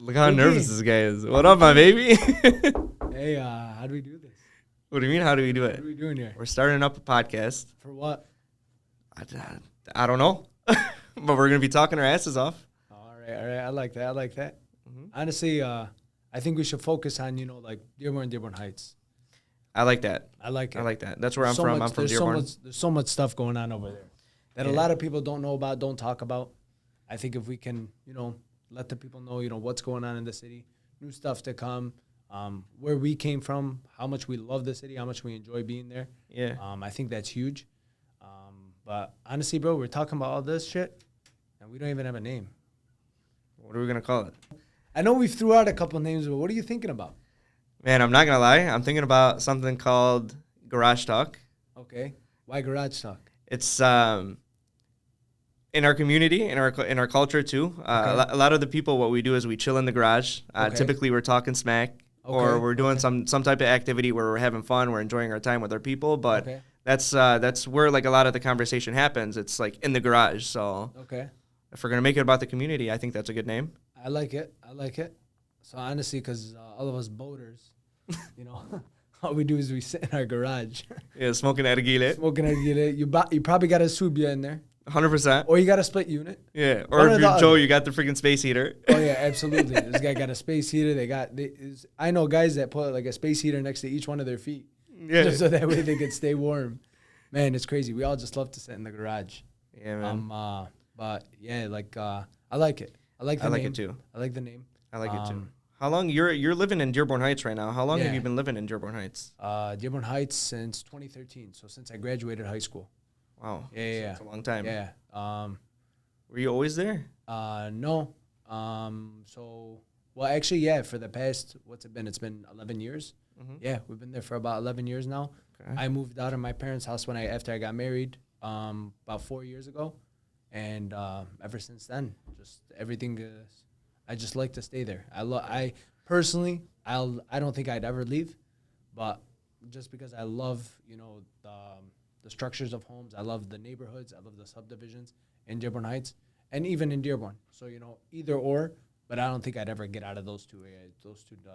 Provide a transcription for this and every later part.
Look how nervous this guy is. What up, my baby? Hey, how do we do this? What do you mean, how do we do What it? are we doing here? We're starting up a podcast. For what? I don't know. But we're going to be talking our asses off. All right. I like that. Mm-hmm. Honestly, I think we should focus on, like Dearborn and Dearborn Heights. I like that. I like it. That's where I'm from. I'm from Dearborn. There's so much stuff going on over there that a lot of people don't know about, don't talk about. I think if we can, let the people know, what's going on in the city, new stuff to come, where we came from, how much we love the city, how much we enjoy being there. Yeah. I think that's huge. But honestly, bro, we're talking about all this shit, and we don't even have a name. What are we going to call it? I know we threw out a couple names, but what are you thinking about? Man, I'm not going to lie. I'm thinking about something called Garage Talk. Okay. Why Garage Talk? It's in our community, in our culture too. A lot of the people, what we do is we chill in the garage. Typically, we're talking smack, or we're doing some type of activity where we're having fun. We're enjoying our time with our people. But that's where like a lot of the conversation happens. It's like in the garage. So if we're gonna make it about the community, I think that's a good name. I like it. So honestly, because all of us boaters, all we do is we sit in our garage. Yeah, smoking narghile. You probably got a subia in there. 100%. Or you got a split unit. Yeah. Or if you're Joe, you got the freaking space heater. Oh, yeah, absolutely. This guy got a space heater. I know guys that put like a space heater next to each one of their feet. Yeah. Just so that way they could stay warm. Man, it's crazy. We all just love to sit in the garage. Yeah, man. But yeah, I like it. I like it too. I like the name. I like it too. How long you're living in Dearborn Heights right now? How long have you been living in Dearborn Heights? Dearborn Heights since 2013. So since I graduated high school. Wow. Yeah. It's a long time. Yeah. Were you always there? No. Actually, yeah, for the past, what's it been? It's been 11 years. Mm-hmm. Yeah, we've been there for about 11 years now. Okay. I moved out of my parents' house after I got married about 4 years ago. And ever since then, just everything is, I just like to stay there. I personally, I don't think I'd ever leave, but just because I love, the structures of homes. I love the neighborhoods. I love the subdivisions in Dearborn Heights and even in Dearborn. So, either or, but I don't think I'd ever get out of those two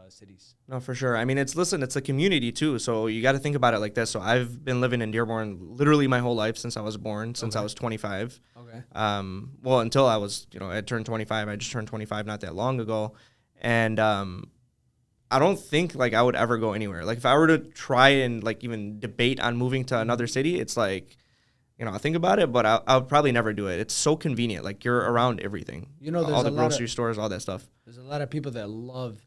cities. No, for sure. I mean, it's a community too. So you got to think about it like this. So I've been living in Dearborn literally my whole life since I was born, since I was 25. Okay. Well, until I was, I turned 25. I just turned 25 not that long ago. And, I don't think like I would ever go anywhere. Like if I were to try and like even debate on moving to another city, it's like, I think about it, but I would probably never do it. It's so convenient. Like you're around everything. There's all the grocery stores, all that stuff. There's a lot of people that love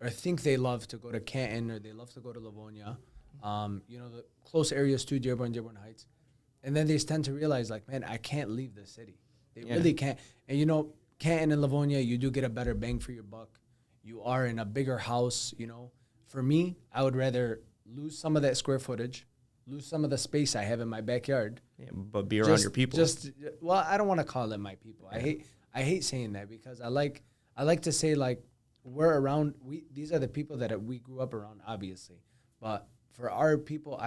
or think they love to go to Canton or they love to go to Livonia. The close areas to Dearborn Heights. And then they tend to realize like, man, I can't leave the city. They really can't. And Canton and Livonia, you do get a better bang for your buck. You are in a bigger house, For me, I would rather lose some of that square footage, lose some of the space I have in my backyard. Yeah, but be around your people. I don't want to call it my people. Yeah. I hate saying that because I like to say like we're around. These are the people that we grew up around, obviously. But for our people,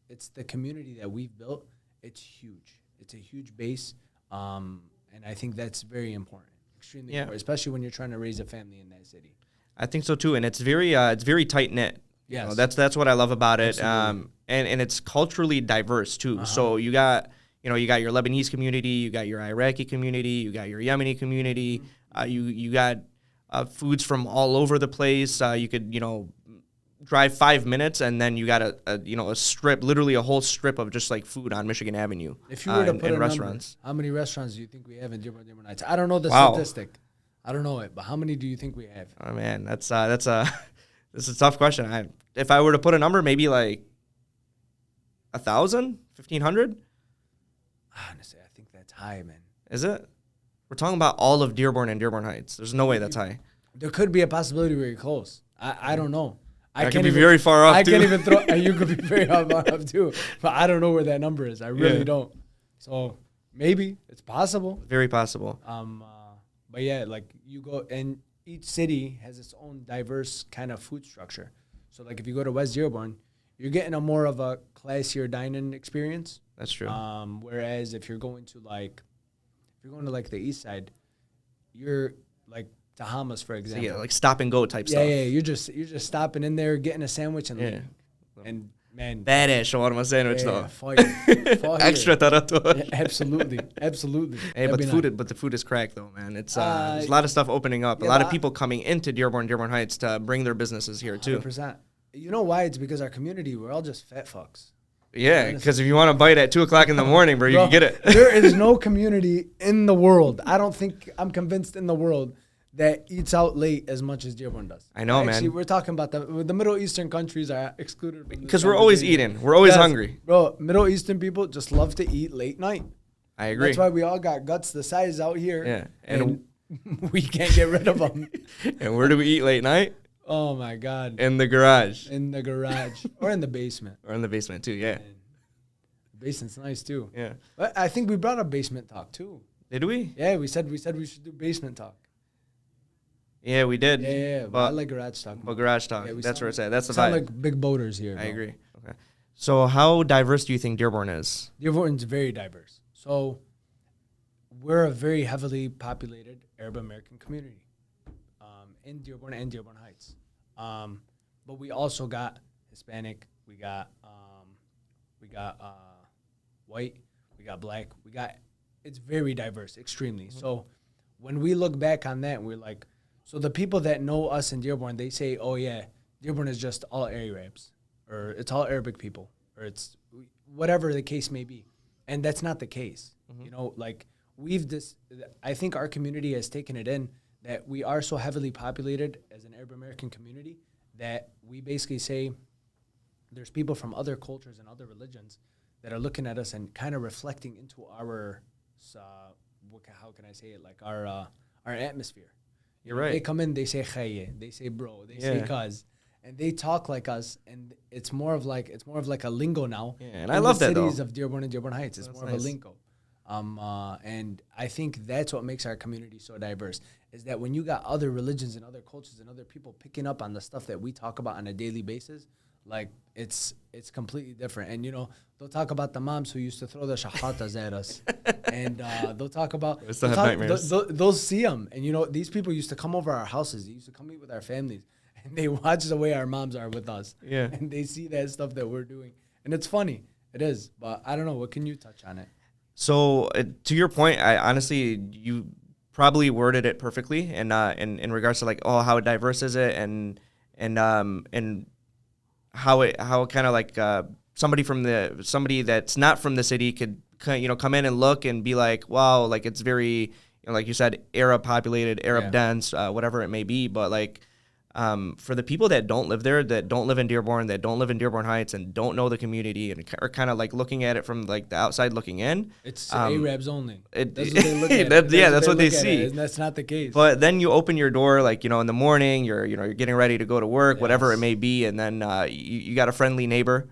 it's the community that we've built. It's huge. It's a huge base, and I think that's very important. Extremely important, especially when you're trying to raise a family in that city. I think so too, and it's very tight knit. Yes, that's what I love about it. Absolutely. And it's culturally diverse too. So you got your Lebanese community, you got your Iraqi community, you got your Yemeni community. You got foods from all over the place. You could drive 5 minutes and then you got a strip, literally a whole strip of just like food on Michigan Avenue. If you were to put a restaurants, number, how many restaurants do you think we have in Dearborn Heights? I don't know the statistic. I don't know it, but how many do you think we have? Oh man, that's a tough question. If I were to put a number, maybe like 1,000, 1,500. Honestly, I think that's high, man. Is it? We're talking about all of Dearborn and Dearborn Heights. There's no way that's high. There could be a possibility we're close. I don't know. I could be very far off, too. I can't even throw, and you could be very far off, too. But I don't know where that number is. I really don't. So maybe it's possible. Very possible. But yeah, like you go, and each city has its own diverse kind of food structure. So like if you go to West Dearborn, you're getting a more of a classier dining experience. That's true. Whereas if you're going to the east side, you're like Bahamas, for example. So yeah, like stop and go type stuff. Yeah, you're just stopping in there, getting a sandwich, and leaving. And man, badass shawarma sandwich though. Fire. Extra tarator. Yeah, absolutely. Hey, but the food is crack though, man. It's there's a lot of stuff opening up. Yeah, a lot of people coming into Dearborn Heights to bring their businesses here too. 100%. You know why? It's because our community, we're all just fat fucks. Yeah, because if you want to bite at 2:00 in the morning, bro, you can get it. There is no community in the world. I'm convinced in the world that eats out late as much as Dearborn does. I know, Actually, man. we're talking about the Middle Eastern countries are excluded. Because we're always eating. We're always hungry. Bro, Middle Eastern people just love to eat late night. I agree. That's why we all got guts the size out here. Yeah. And we can't get rid of them. And where do we eat late night? Oh, my God. In the garage. In the garage. Or in the basement. Or in the basement, too, yeah. And the basement's nice, too. Yeah. But I think we brought up basement talk, too. Did we? Yeah, we said we should do basement talk. Yeah, we did. Yeah, but I like garage talk. But garage talk, that's where it's at. That's the sound vibe. like big boaters here. I agree. Okay. So how diverse do you think Dearborn is? Dearborn's very diverse. So we're a very heavily populated Arab American community in Dearborn and Dearborn Heights. But we also got Hispanic, we got white, we got black, it's very diverse, extremely. Mm-hmm. So when we look back on that, we're like, so the people that know us in Dearborn, they say, oh yeah, Dearborn is just all Arabs, or it's all Arabic people, or it's whatever the case may be. And that's not the case. Mm-hmm. You know, like I think our community has taken it in that we are so heavily populated as an Arab American community that we basically say there's people from other cultures and other religions that are looking at us and kind of reflecting into our, how can I say it, like our atmosphere. You're right. They come in, they say khayye, they say bro, they say cuz, and they talk like us, and it's more of like a lingo now. Yeah, and I love that though. Cities of Dearborn and Dearborn Heights, it's more of a lingo. And I think that's what makes our community so diverse, is that when you got other religions and other cultures and other people picking up on the stuff that we talk about on a daily basis, like it's completely different. And, you know, they'll talk about the moms who used to throw the shahatas at us. And they'll talk about, they'll see them. And, you know, these people used to come over our houses. They used to come meet with our families. And they watch the way our moms are with us. Yeah. And they see that stuff that we're doing. And it's funny. It is. But I don't know. What can you touch on it? So to your point, I honestly, you probably worded it perfectly, and in regards to like, oh, how diverse is it, and how kind of like somebody that's not from the city could come in and look and be like, wow, like it's very, like you said, Arab populated, Arab dense, whatever it may be, but like. For the people that don't live there, that don't live in Dearborn, that don't live in Dearborn Heights, and don't know the community, and are kind of like looking at it from like the outside looking in, it's Arabs only. That's what they look at. That's what they see. And that's not the case. But then you open your door, like in the morning, you're getting ready to go to work, whatever it may be, and then you got a friendly neighbor,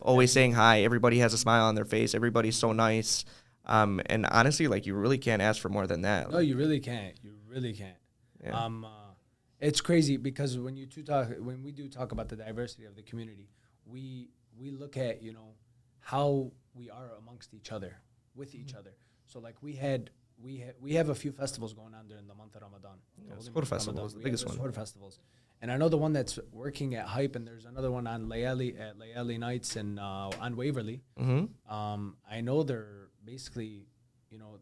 always saying hi. Everybody has a smile on their face. Everybody's so nice, and honestly, like you really can't ask for more than that. No, you really can't. You really can't. Yeah. It's crazy because when we do talk about the diversity of the community, we look at how we are amongst each other, with each other. So like we have a few festivals going on during the month of Ramadan. Suhoor Festival is the biggest one. Suhoor festivals, and I know the one that's working at Hype, and there's another one on Layali Nights and on Waverly. Mm-hmm. I know they're basically,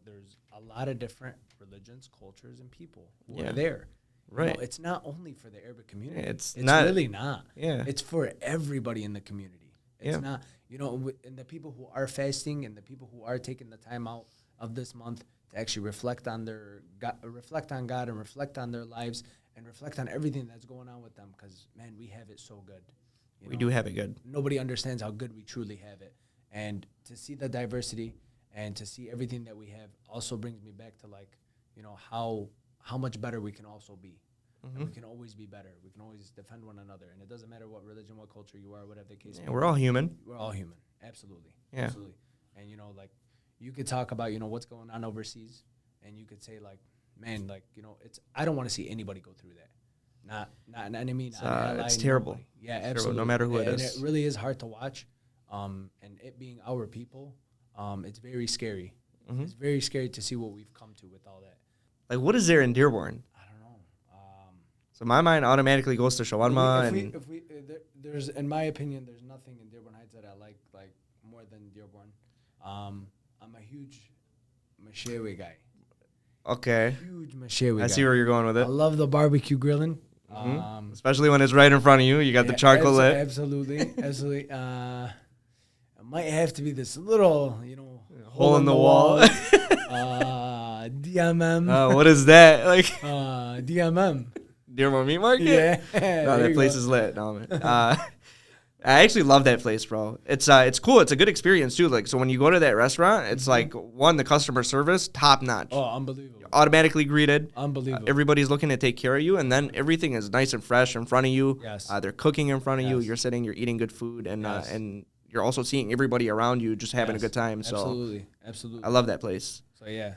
there's a lot of different religions, cultures, and people who are there. Right. It's not only for the Arabic community. It's really not. Yeah. It's for everybody in the community. It's not, and the people who are fasting and the people who are taking the time out of this month to actually reflect on God and reflect on their lives and reflect on everything that's going on with them. Because, man, we have it so good. We do have it good. Nobody understands how good we truly have it. And to see the diversity and to see everything that we have also brings me back to, like, how much better we can also be. Mm-hmm. And we can always be better. We can always defend one another. And it doesn't matter what religion, what culture you are, whatever the case may be. We're all human. We're all human. Absolutely. Yeah. Absolutely. And, like, you could talk about, what's going on overseas. And you could say, like, man, like, I don't want to see anybody go through that. Not an enemy, not an ally. It's terrible. Nobody. Yeah, absolutely. No matter who it is. And it really is hard to watch. And it being our people, it's very scary. Mm-hmm. It's very scary to see what we've come to with all that. Like, what is there in Dearborn? I don't know. So my mind automatically goes to shawarma. There's, in my opinion, there's nothing in Dearborn Heights that I like more than Dearborn. I'm a huge mashewi guy. Okay. Huge mashewi guy. I see where you're going with it. I love the barbecue grilling. Especially when it's right in front of you. You got the charcoal lit. Absolutely. It might have to be this little, hole in the wall. DMM. What is that? Like DMM. Dearborn Meat Market? Yeah. No, that place is lit. No, man. I actually love that place, bro. It's cool. It's a good experience too. Like, so when you go to that restaurant, it's like the customer service top notch. Oh, unbelievable. You're automatically greeted. Unbelievable. Everybody's looking to take care of you, and then everything is nice and fresh in front of you. Yes. They're cooking in front of you. You're sitting. You're eating good food, and you're also seeing everybody around you just having a good time. So absolutely. I love that place. So yeah.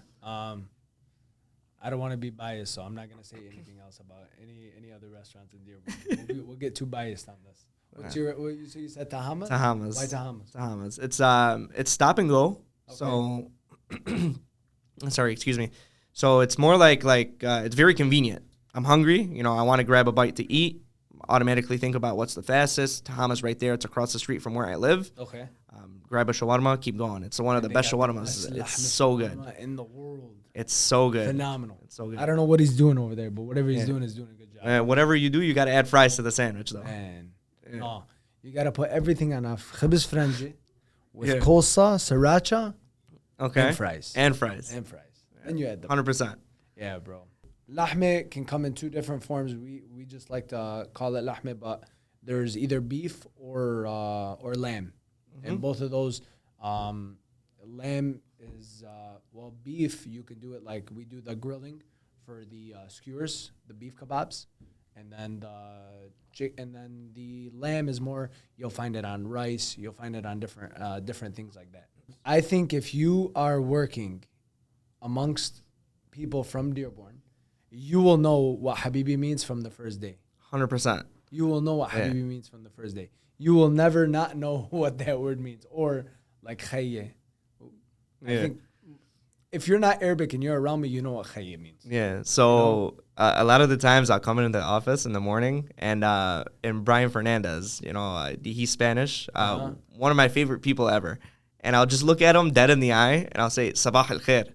I don't want to be biased, so I'm not gonna say anything else about any other restaurants in Dearborn. We'll get too biased on this. What's so you said Tahamas? Tahamas. Why Tahamas? Tahamas. It's stop and go. Okay. So, sorry, excuse me. So it's more like it's very convenient. I'm hungry. I want to grab a bite to eat. Automatically think about what's the fastest. Tahamas right there. It's across the street from where I live. Okay. Grab a shawarma, keep going. It's one of the best shawarmas. It's so good. In the world. It's so good. Phenomenal. It's so good. I don't know what he's doing over there, but whatever he's doing is doing a good job. Whatever you do, you got to add fries to the sandwich, though. Man. Yeah. No, you got to put everything on a khibz franji with coleslaw, sriracha, and fries. And fries. And you add them. 100%. Yeah, bro. Lahme can come in two different forms. We just like to call it lahme, but there's either beef or lamb. And both of those, lamb is, beef, you can do it like we do the grilling for the skewers, the beef kebabs. And then the lamb is more, you'll find it on rice, you'll find it on different things like that. I think if you are working amongst people from Dearborn, you will know what Habibi means from the first day. 100%. You will know what Habibi means from the first day. You will never not know what that word means. Or like khayye. I think if you're not Arabic and you're around me, you know what khayye means. Yeah. So a lot of the times I'll come into the office in the morning and Brian Fernandez, he's Spanish, one of my favorite people ever. And I'll just look at him dead in the eye and I'll say, Sabah al khair.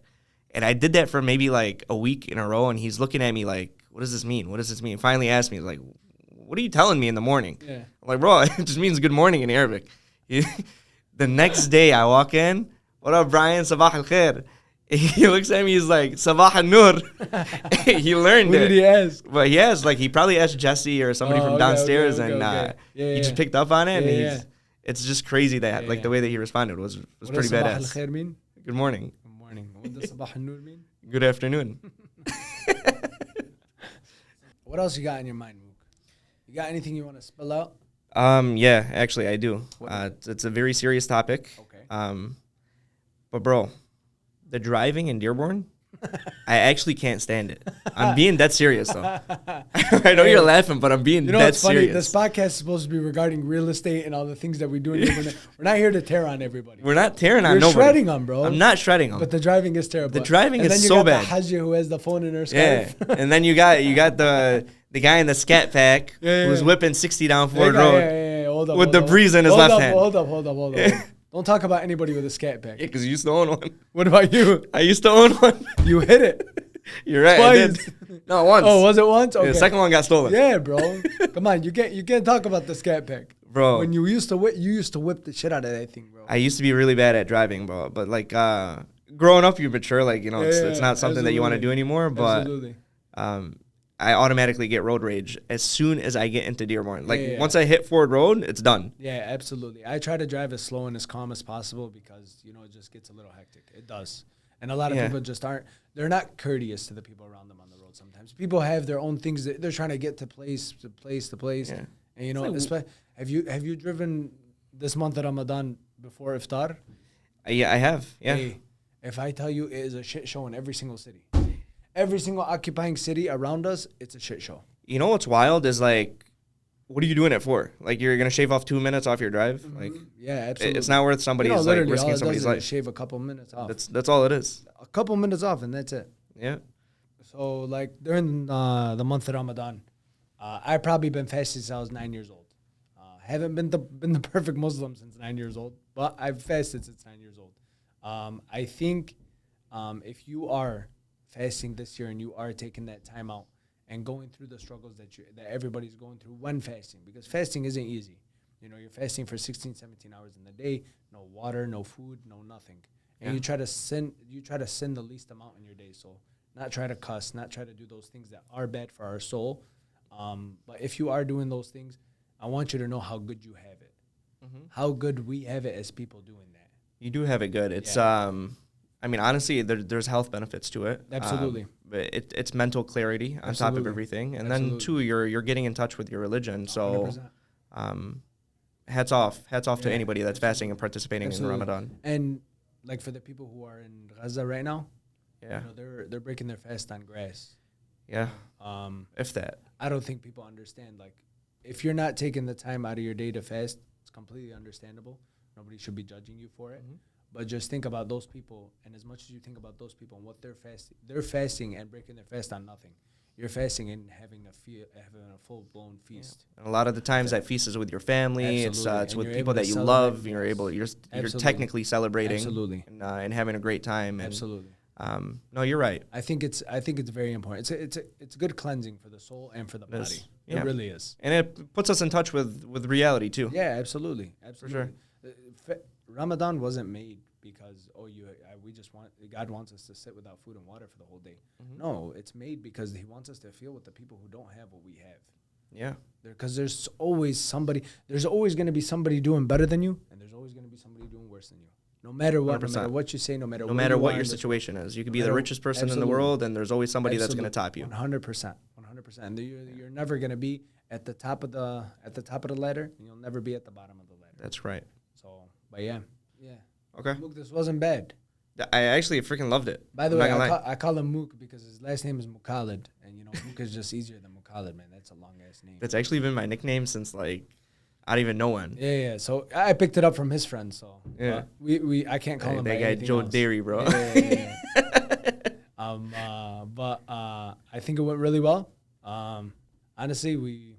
And I did that for maybe like a week in a row. And he's looking at me like, what does this mean? What does this mean? Finally asked me, like, what are you telling me in the morning? Yeah. I'm like, bro, it just means good morning in Arabic. The next day I walk in, what up, Brian? Sabah al khair. He looks at me, he's like, Sabah al nur. He learned What it. Did he ask? But he probably asked Jesse or somebody from downstairs, and he just picked up on it. And it's just crazy that the way that he responded was pretty badass. What does Sabah al khair mean? Good morning. Good morning. What does Sabah al nur mean? Good afternoon. What else you got in your mind, Mook? You got anything you want to spill out? Yeah, actually I do. It's a very serious topic. Okay. But bro, the driving in Dearborn, I actually can't stand it. I'm being dead serious though. I know you're laughing, but I'm being dead serious. This podcast is supposed to be regarding real estate and all the things that we do in Dearborn. We're not here to tear on everybody. We're not tearing on nobody. You're shredding them, bro. I'm not shredding them. But the driving is terrible. The driving is so bad. And then you got the Hajia who has the phone in her scarf. Yeah. And then you got the guy in the scat pack who's whipping 60 down Ford Road with the breeze in his left hand. Hold up. Don't talk about anybody with a scat pack. Yeah, because you used to own one. What about you? I used to own one. You hit it. You're right. Twice. I did. No, once. Oh, was it once? Okay. Yeah, the second one got stolen. Yeah, bro. Come on, you can't talk about the scat pack, bro. When you used to whip the shit out of that thing, bro. I used to be really bad at driving, bro. But like growing up, you mature. It's not something that you want to do anymore. But I automatically get road rage as soon as I get into Dearborn. Once I hit Ford Road, it's done. Yeah, absolutely. I try to drive as slow and as calm as possible because, it just gets a little hectic. It does. And a lot of people just they're not courteous to the people around them on the road sometimes. People have their own things that they're trying to get to place to place to place. Yeah. And, have you driven this month of Ramadan before Iftar? Yeah, I have. Yeah. Hey, if I tell you it is a shit show in every single city. Every single occupying city around us, it's a shit show. You know what's wild is what are you doing it for? You're gonna shave off 2 minutes off your drive? Mm-hmm. Yeah, absolutely. It's not worth somebody's risking somebody's life. Shave a couple minutes off. That's all it is. A couple minutes off, and that's it. Yeah. So during the month of Ramadan, I've probably been fasting since I was 9 years old. Haven't been the perfect Muslim since 9 years old, but I've fasted since 9 years old. I think if you are fasting this year and you are taking that time out and going through the struggles that everybody's going through when fasting, because fasting isn't easy. You know, you're fasting for 16, 17 hours in the day, no water, no food, no nothing. And you try to sin the least amount in your day. So not try to cuss, not try to do those things that are bad for our soul. But if you are doing those things, I want you to know how good you have it. How good we have it as people doing that. You do have it good. It's I mean, honestly, there's health benefits to it. Absolutely. But it's mental clarity on top of everything, and then too, you're getting in touch with your religion. So, 100%. Hats off to anybody that's fasting and participating in Ramadan. And like for the people who are in Gaza right now, you know, they're breaking their fast on grass. Yeah. If that. I don't think people understand. Like, if you're not taking the time out of your day to fast, it's completely understandable. Nobody should be judging you for it. But just think about those people, and as much as you think about those people and what they're fasting and breaking their fast on nothing. You're fasting and having a full-blown feast. And a lot of the times that feast is with your family. Absolutely. It's with people that you love. You're technically celebrating. Absolutely. And having a great time. And, absolutely. No, you're right. I think it's very important. It's a good cleansing for the soul and for the body. It really is. And it puts us in touch with reality too. Yeah, absolutely. For sure. Ramadan wasn't made because God wants us to sit without food and water for the whole day. No, it's made because He wants us to feel with the people who don't have what we have. Yeah. Because there's always going to be somebody doing better than you, and there's always going to be somebody doing worse than you. No matter what, 100%. No matter what you say, no matter what your situation is. You could be the richest person in the world, and there's always somebody that's going to top you. 100%. You're never going to be at the top of the ladder, and you'll never be at the bottom of the ladder. That's right. So, but yeah. Okay. Mook, this wasn't bad. I actually freaking loved it. By the way, I call him Mook because his last name is Moukalled, and you know Mook is just easier than Moukalled, man. That's a long ass name. That's actually been my nickname since like I don't even know when. Yeah. So I picked it up from his friend. So yeah, I can't call him that by guy Joe else. Dairy, bro. Yeah. But I think it went really well. Honestly,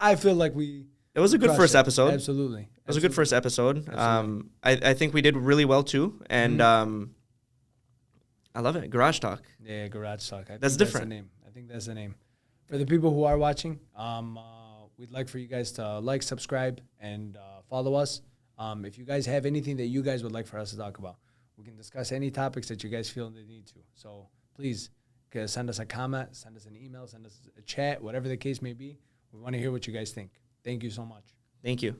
I feel like we. It was a good first episode. Absolutely. It was a good first episode. I think we did really well too, and I love it. Garage Talk. Yeah, Garage Talk. That's different. I think that's the name. For the people who are watching, we'd like for you guys to like, subscribe, and follow us. If you guys have anything that you guys would like for us to talk about, we can discuss any topics that you guys feel the need to. So please send us a comment, send us an email, send us a chat, whatever the case may be. We want to hear what you guys think. Thank you so much. Thank you.